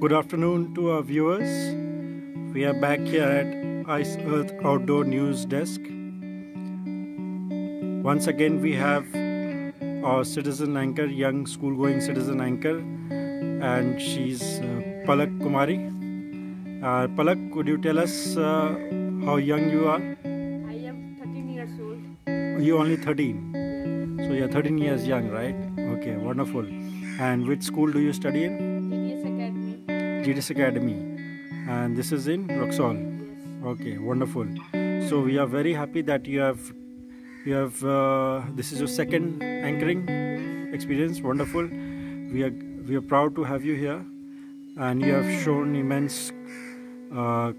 Good afternoon to our viewers. We are back here at Ice Earth Outdoor News Desk. Once again, we have our citizen anchor, young school-going citizen anchor, and she's Palak Kumari. Palak, could you tell us how young you are? I am 13 years old. You're only 13. So you're 13 years young, right? Okay, wonderful. And which school do you study in? GDS Academy. GDS Academy. And this is in Roxol. Yes. Okay, wonderful. So we are very happy that you have this is your second anchoring experience. Wonderful. We are proud to have you here, and you have shown immense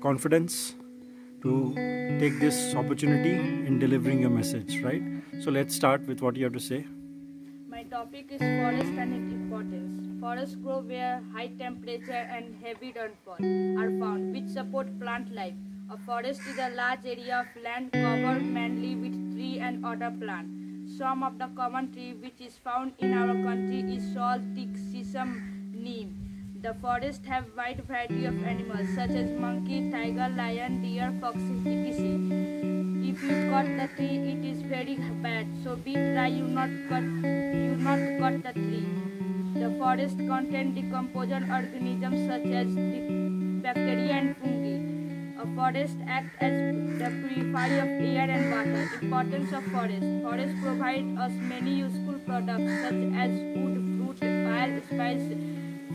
confidence to take this opportunity in delivering your message, right? So let's start with what you have to say. My topic is forest and its importance. Forests grow where high temperature and heavy rainfall are found, which support plant life. A forest is a large area of land covered mainly with tree and other plants. Some of the common tree which is found in our country is salt, teak, sesame, neem. The forest have wide variety of animals such as monkey, tiger, lion, deer, fox, etc. If you cut the tree, it is very bad. So be try you not cut the tree. The forest contains decomposing organisms such as bacteria and fungi. A forest acts as the purifier of air and water. Importance of forest. Forest provide us many useful products such as wood, fruit, oil, spice,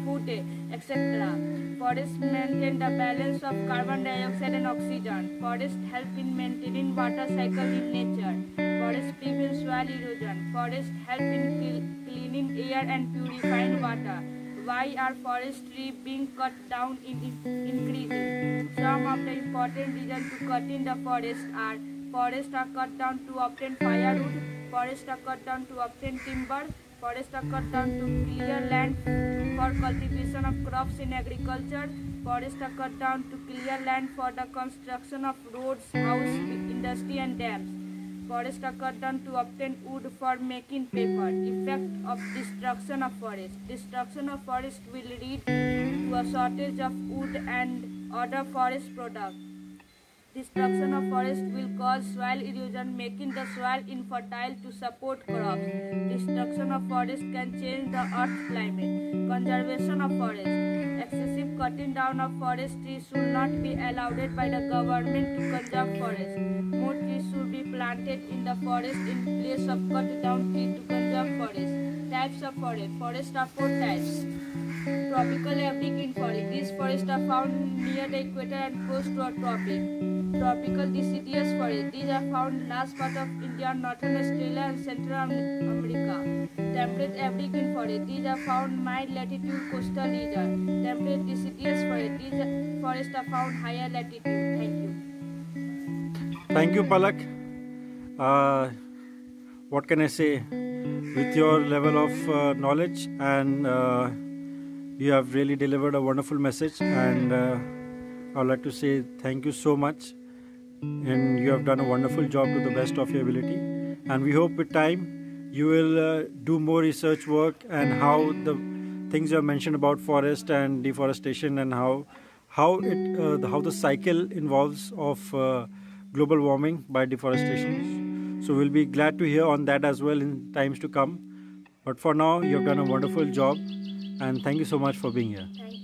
food, etc. Forests maintain the balance of carbon dioxide and oxygen. Forests help in maintaining water cycle in nature. Forests prevent soil erosion. Forests help in cleaning air and purifying water. Why are forestry being cut down in increasing? Some of the important reasons to cutting the forest are: forests are cut down to obtain firewood, forests are cut down to obtain timber, forests are cut down to clear land for cultivation of crops in agriculture, forests are cut down to clear land for the construction of roads, houses, industry and dams. Forests are cut down to obtain wood for making paper. Effect of destruction of forest. Destruction of forest will lead to a shortage of wood and other forest products. Destruction of forest will cause soil erosion, making the soil infertile to support crops. Destruction of forest can change the earth's climate. Conservation of forest. Excessive cutting down of forest trees should not be allowed by the government to conserve forest. More trees should be planted in the forest in place of cut down trees to conserve forest. Types of forest. Forests are 4 types. Tropical evergreen forest. These forests are found near the equator and close to a tropic. Tropical deciduous forest. These are found in large part of India, northern Australia and Central America. Temperate evergreen forest. These are found mild latitude coastal region. Temperate deciduous forest. These forests are found higher latitude. Thank you. Thank you, Palak. What can I say? With your level of knowledge, and you have really delivered a wonderful message, and I would like to say thank you so much, and you have done a wonderful job to the best of your ability, and we hope with time you will do more research work and how the things you have mentioned about forest and deforestation and how the cycle involves of global warming by deforestation. So we'll be glad to hear on that as well in times to come. But for now, you have done a wonderful job, and thank you so much for being here. Thank you.